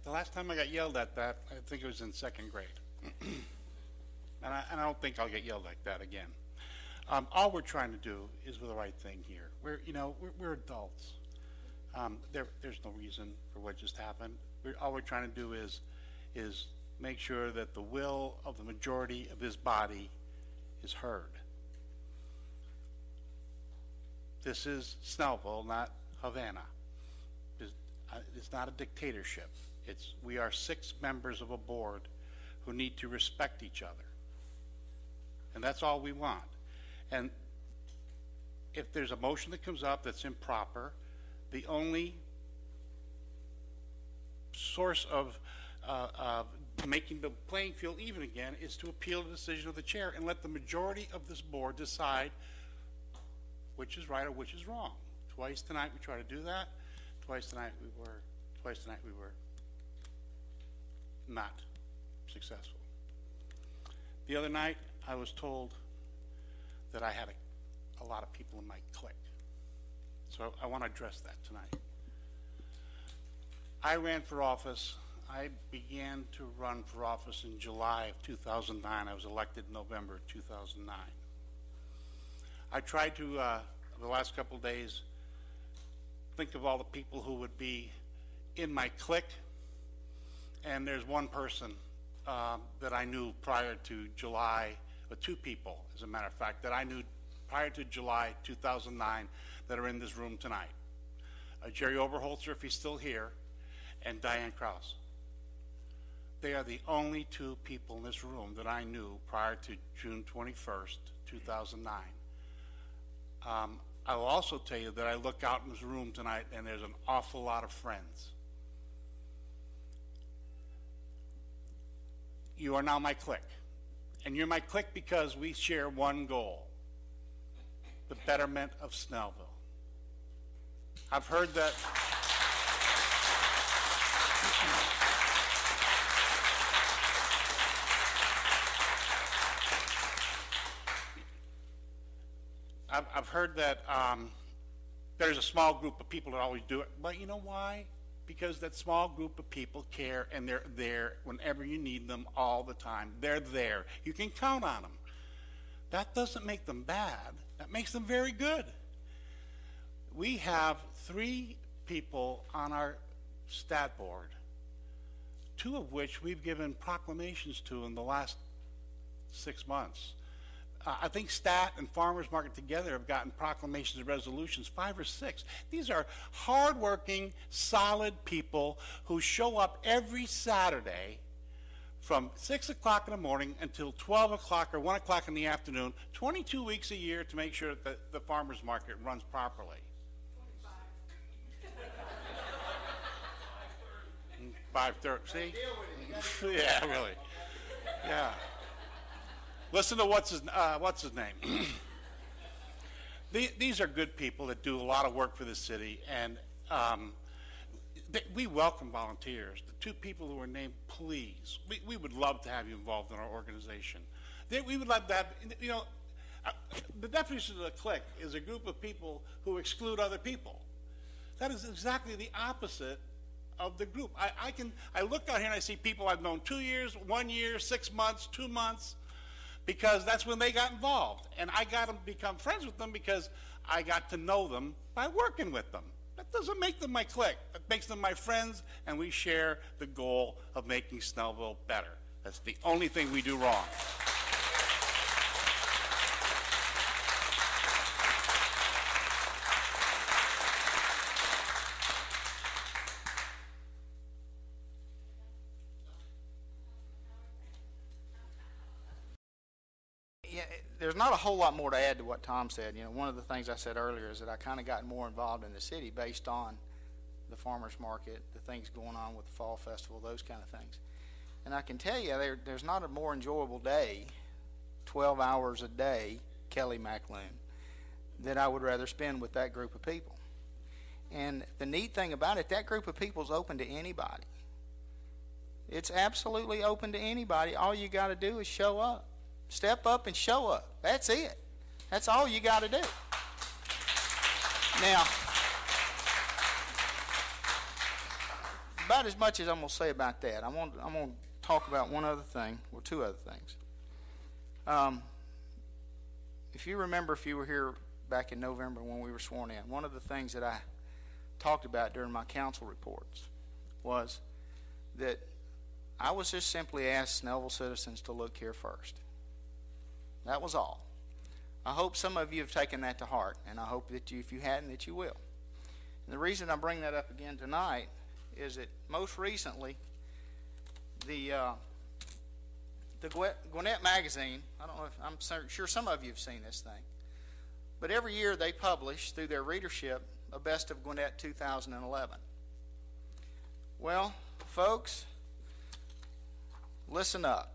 The last time I got yelled at that, I think it was in second grade. And I don't think I'll get yelled like that again. All we're trying to do is the right thing here. We're adults. There's no reason for what just happened. All we're trying to do is make sure that the will of the majority of this body is heard. This is Snellville, not Havana. It's not a dictatorship. We are 6 members of a board who need to respect each other. And that's all we want. And if there's a motion that comes up that's improper, the only source of making the playing field even again is to appeal the decision of the chair and let the majority of this board decide which is right or which is wrong. Twice tonight we tried to do that. Twice tonight we were not successful. The other night I was told that I had a lot of people in my clique. So I want to address that tonight. I ran for office. I began to run for office in July of 2009. I was elected in November of 2009. I tried to, the last couple of days, think of all the people who would be in my clique, and there's one person that I knew prior to July, or 2 people, as a matter of fact, that I knew prior to July 2009 that are in this room tonight. Jerry Oberholzer, if he's still here, and Diane Krause. They are the only 2 people in this room that I knew prior to June 21st, 2009. I will also tell you that I look out in this room tonight and there's an awful lot of friends. You are now my clique. And you're my clique because we share one goal: the betterment of Snellville. I've heard that. I've heard that there's a small group of people that always do it, but you know why? Because that small group of people care, and they're there whenever you need them all the time. They're there. You can count on them. That doesn't make them bad. That makes them very good. We have 3 people on our stat board, 2 of which we've given proclamations to in the last 6 months. I think Stat and Farmers Market together have gotten proclamations and resolutions, 5 or 6. These are hardworking, solid people who show up every Saturday from 6 o'clock in the morning until 12 o'clock or 1 o'clock in the afternoon, 22 weeks a year, to make sure that the farmers market runs properly. 5:30. See? Yeah, really. Yeah. Listen to what's his name. These are good people that do a lot of work for the city, and we welcome volunteers. The 2 people who were named, please, we would love to have you involved in our organization. We would love to have, the definition of a clique is a group of people who exclude other people. That is exactly the opposite of the group. I look out here and I see people I've known 2 years, 1 year, 6 months, 2 months, because that's when they got involved. And I got to become friends with them because I got to know them by working with them. That doesn't make them my clique. That makes them my friends, and we share the goal of making Snellville better. That's the only thing we do wrong. There's not a whole lot more to add to what Tom said. One of the things I said earlier is that I kind of got more involved in the city based on the farmers market, the things going on with the fall festival, those kind of things. And I can tell you there's not a more enjoyable day, 12 hours a day, Kelly McLoon, that I would rather spend with that group of people. And the neat thing about it, that group of people is open to anybody. It's absolutely open to anybody. All you got to do is show up. Step up and show up. That's it. That's all you got to do. Now, about as much as I'm going to say about that. I'm going to talk about one other thing, or two other things. If you remember, if you were here back in November when we were sworn in, one of the things that I talked about during my council reports was that I was just simply asked Snellville citizens to look here first. That was all. I hope some of you have taken that to heart, and I hope that if you hadn't, that you will. And the reason I bring that up again tonight is that most recently, the Gwinnett magazine, I don't know if, I'm sure some of you have seen this thing, but every year they publish through their readership a best of Gwinnett 2011. Well, folks, listen up.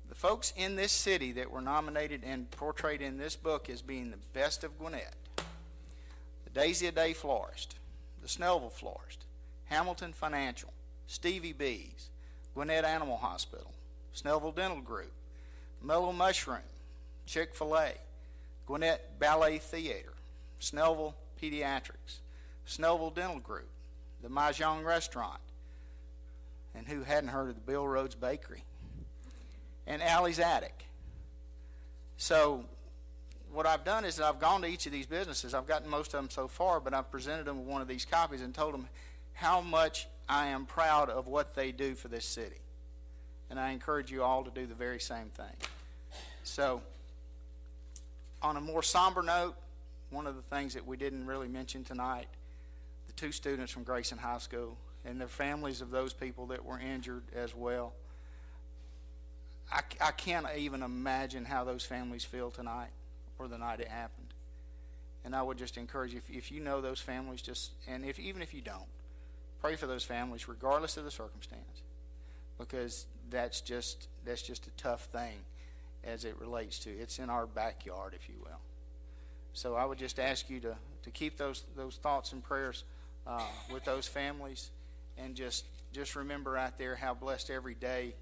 The folks in this city that were nominated and portrayed in this book as being the best of Gwinnett: the Daisy a Day Florist, the Snellville Florist, Hamilton Financial, Stevie B's, Gwinnett Animal Hospital, Snellville Dental Group, Mellow Mushroom, Chick-fil-A, Gwinnett Ballet Theater, Snellville Pediatrics, Snellville Dental Group, the Mahjong Restaurant, and who hadn't heard of the Bill Rhodes Bakery, and Alley's Attic. So what I've done is that I've gone to each of these businesses. I've gotten most of them so far, but I've presented them with one of these copies and told them how much I am proud of what they do for this city. And I encourage you all to do the very same thing. So on a more somber note, one of the things that we didn't really mention tonight, the two students from Grayson High School and the families of those people that were injured as well. I can't even imagine how those families feel tonight or the night it happened. And I would just encourage you, if you know those families, even if you don't, pray for those families regardless of the circumstance, because that's just a tough thing as it relates to, it's in our backyard, if you will. So I would just ask you to keep those thoughts and prayers with those families, and just remember out there how blessed every day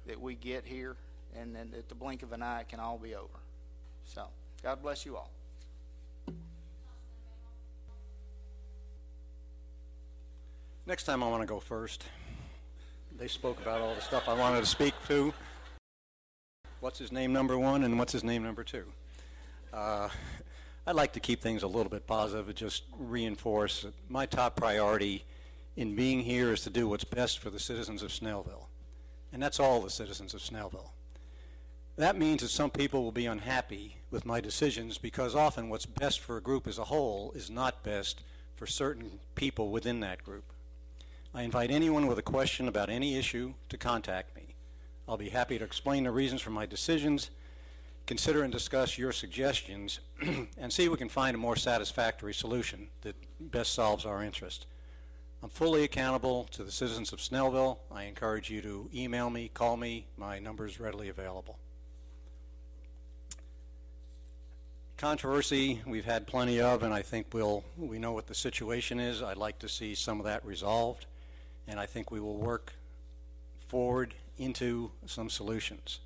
that we get here, and then at the blink of an eye it can all be over. So God bless you all. Next time I want to go first. They spoke about all the stuff I wanted to speak to. What's his name number one and what's his name number two? I'd like to keep things a little bit positive and just reinforce that my top priority in being here is to do what's best for the citizens of Snellville. And that's all the citizens of Snellville. That means that some people will be unhappy with my decisions because often what's best for a group as a whole is not best for certain people within that group. I invite anyone with a question about any issue to contact me. I'll be happy to explain the reasons for my decisions, consider and discuss your suggestions, and see if we can find a more satisfactory solution that best solves our interest. I'm fully accountable to the citizens of Snellville. I encourage you to email me, call me. My number is readily available. Controversy we've had plenty of, and I think we know what the situation is. I'd like to see some of that resolved, and I think we will work forward into some solutions.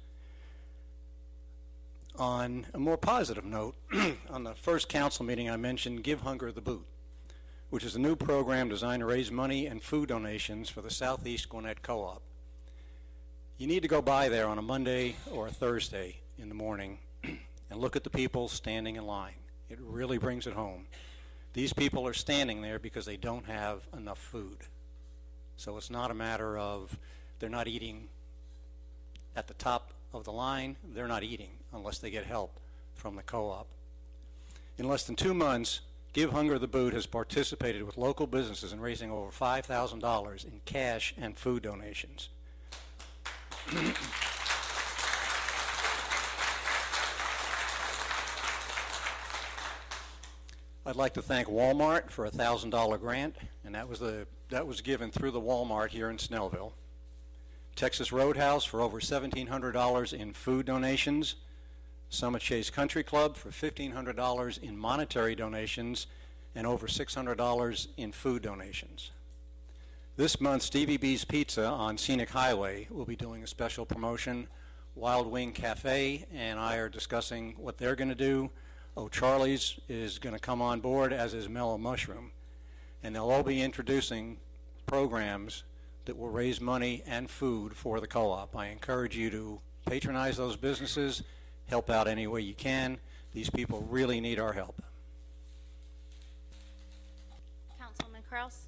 On a more positive note, on the first council meeting I mentioned Give Hunger the Boot, which is a new program designed to raise money and food donations for the Southeast Gwinnett Co-op. You need to go by there on a Monday or a Thursday in the morning and look at the people standing in line. It really brings it home. These people are standing there because they don't have enough food. So it's not a matter of they're not eating at the top of the line. They're not eating unless they get help from the co-op. In less than 2 months, Give Hunger the Boot has participated with local businesses in raising over $5,000 in cash and food donations. I'd like to thank Walmart for a $1,000 grant, and that was given through the Walmart here in Snellville. Texas Roadhouse for over $1,700 in food donations. Summit Chase Country Club for $1,500 in monetary donations and over $600 in food donations. This month, Stevie B's Pizza on Scenic Highway will be doing a special promotion. Wild Wing Cafe and I are discussing what they're going to do. O'Charlie's is going to come on board, as is Mellow Mushroom. And they'll all be introducing programs that will raise money and food for the co-op. I encourage you to patronize those businesses, help out any way you can. These people really need our help. Councilman Kraus?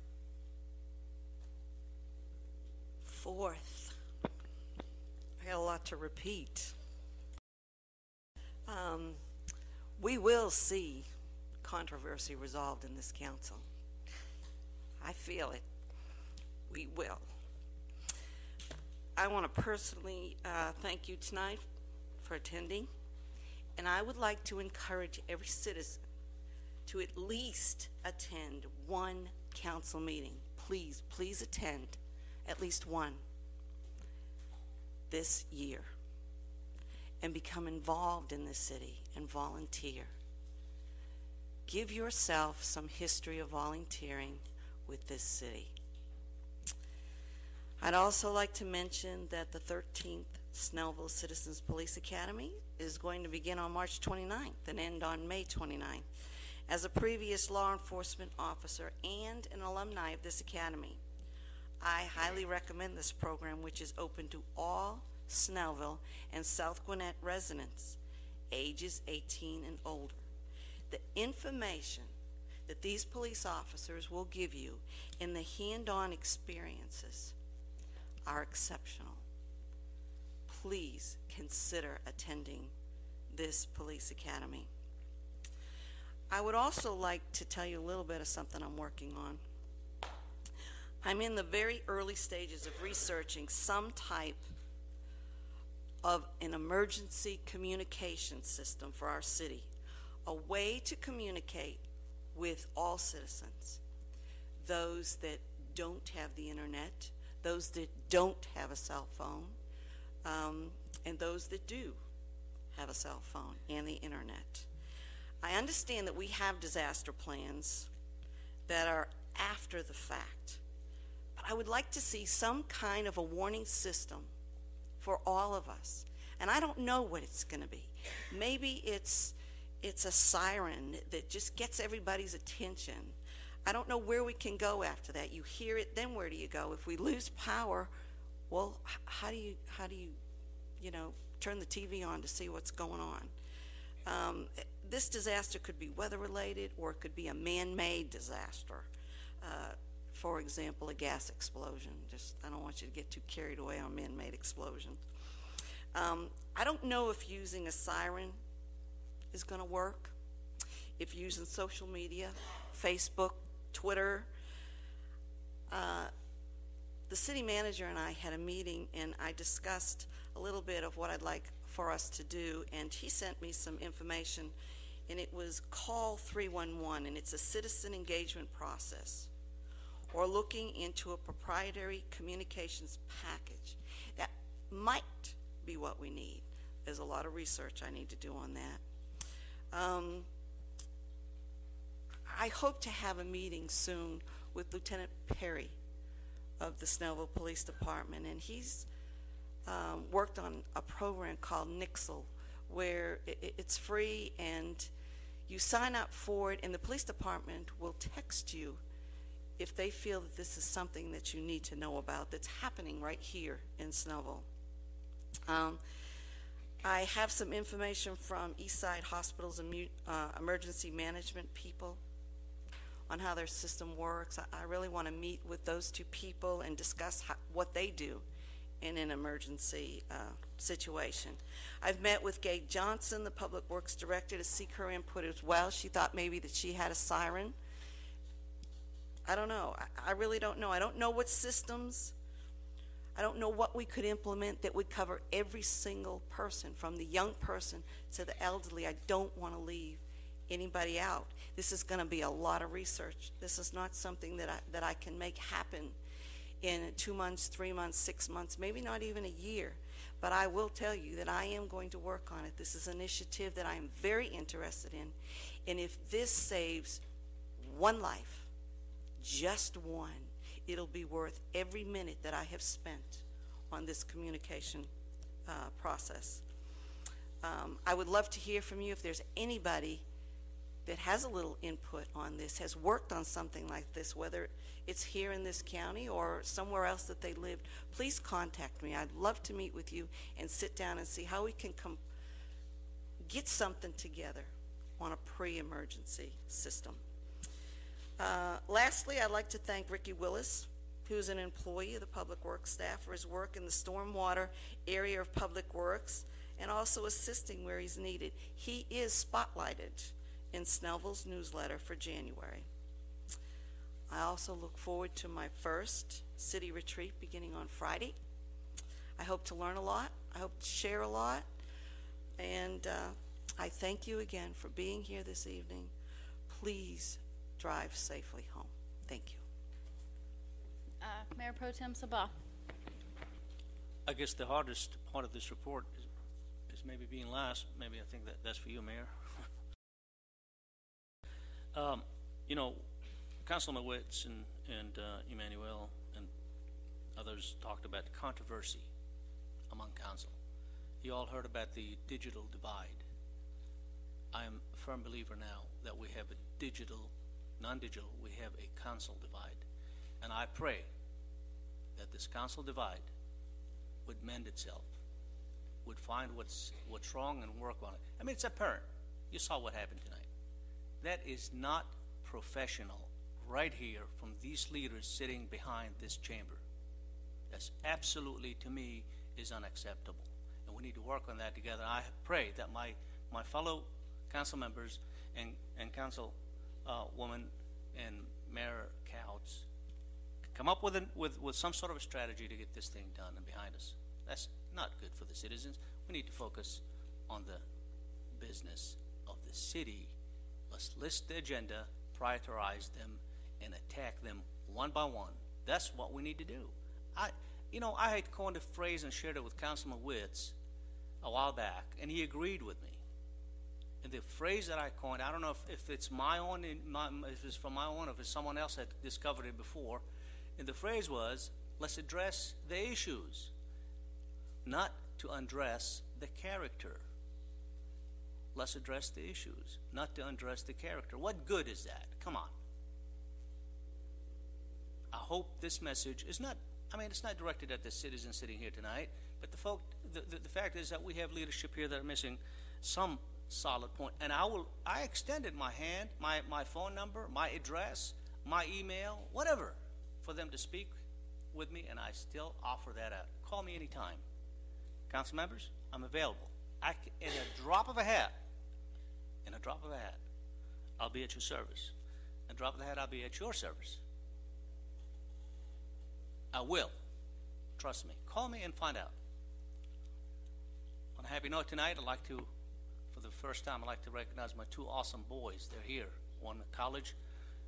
Fourth, I got a lot to repeat. We will see controversy resolved in this council. I feel it. We will. I want to personally thank you tonight for attending, and I would like to encourage every citizen to at least attend one council meeting. Please, please attend at least one this year and become involved in this city and volunteer. Give yourself some history of volunteering with this city. I'd also like to mention that the 13th Snellville Citizens Police Academy is going to begin on March 29th and end on May 29th. As a previous law enforcement officer and an alumni of this academy, I highly recommend this program, which is open to all Snellville and South Gwinnett residents ages 18 and older. The information that these police officers will give you in the hand-on experiences are exceptional. Please consider attending this police academy. I would also like to tell you a little bit of something I'm working on. I'm in the very early stages of researching some type of an emergency communication system for our city, a way to communicate with all citizens, those that don't have the internet, those that don't have a cell phone, and those that do have a cell phone and the internet. I understand that we have disaster plans that are after the fact, but I would like to see some kind of a warning system for all of us. And I don't know what it's going to be. Maybe it's a siren that just gets everybody's attention. I don't know where we can go after that. You hear it, then where do you go? If we lose power, well, how do you turn the TV on to see what's going on? This disaster could be weather related, or it could be a man-made disaster. For example, a gas explosion. I don't want you to get too carried away on man-made explosions. I don't know if using a siren is going to work. If using social media, Facebook, Twitter. The city manager and I had a meeting, and I discussed a little bit of what I'd like for us to do, and he sent me some information, and it was Call 311, and it's a citizen engagement process, or looking into a proprietary communications package. That might be what we need. There's a lot of research I need to do on that. I hope to have a meeting soon with Lieutenant Perry of the Snellville Police Department, and he's worked on a program called Nixle, where it's free and you sign up for it, and the police department will text you if they feel that this is something that you need to know about that's happening right here in Snellville. I have some information from Eastside Hospital's emergency management people on how their system works. I really want to meet with those two people and discuss what they do in an emergency situation. I've met with Gay Johnson, the Public Works Director, to seek her input as well. She thought maybe that she had a siren. I don't know. I really don't know. I don't know what systems. I don't know what we could implement that would cover every single person, from the young person to the elderly. I don't want to leave anybody out. This is going to be a lot of research. This is not something that I can make happen in 2 months, 3 months, 6 months, maybe not even a year. But I will tell you that I am going to work on it. This is an initiative that I am very interested in. And if this saves one life, just one, it'll be worth every minute that I have spent on this communication process. I would love to hear from you if there's anybody that has a little input on this, has worked on something like this, whether it's here in this county or somewhere else that they lived, please contact me. I'd love to meet with you and sit down and see how we can get something together on a pre-emergency system. Lastly, I'd like to thank Ricky Willis, who's an employee of the Public Works staff, for his work in the stormwater area of Public Works and also assisting where he's needed. He is spotlighted in Snellville's newsletter for January. I also look forward to my first city retreat beginning on Friday. I hope to learn a lot. I hope to share a lot. And I thank you again for being here this evening. Please drive safely home. Thank you. Mayor Pro Tem Sabah. I guess the hardest part of this report is maybe being last. Maybe I think that's for you, Mayor. You know, Councilman Witz and Emmanuel and others talked about controversy among council. You all heard about the digital divide. I am a firm believer now that we have a digital, non-digital, we have a council divide. And I pray that this council divide would mend itself, would find what's wrong and work on it. I mean, it's apparent. You saw what happened tonight. That is not professional right here from these leaders sitting behind this chamber. That's absolutely, to me, is unacceptable. And we need to work on that together. I pray that my fellow council members and council woman and Mayor Couts come up with some sort of a strategy to get this thing done and behind us. That's not good for the citizens. We need to focus on the business of the city. Let's list the agenda, prioritize them, and attack them one by one. That's what we need to do. I had coined a phrase and shared it with Councilman Witz a while back, and he agreed with me. And the phrase that I coined, I don't know if it's my own, if it's from my own, or if it's someone else had discovered it before. And the phrase was, let's address the issues, not to undress the character. Let's address the issues, not to undress the character. What good is that? Come on. I hope this message is not, it's not directed at the citizens sitting here tonight, but the fact is that we have leadership here that are missing some solid point. And I extended my hand, my phone number, my address, my email, whatever, for them to speak with me, and I still offer that out. Call me anytime. Council members, I'm available. In a drop of a hat, I'll be at your service. In a drop of the hat, I'll be at your service. I will. Trust me. Call me and find out. On a happy note tonight, for the first time, I'd like to recognize my two awesome boys. They're here. One a college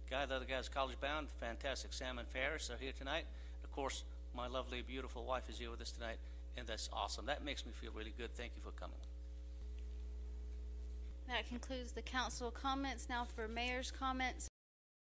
guy, the other guy's college bound. Fantastic. Sam and Ferris are here tonight. Of course, my lovely, beautiful wife is here with us tonight, and that's awesome. That makes me feel really good. Thank you for coming. That concludes the council comments. Now for mayor's comments.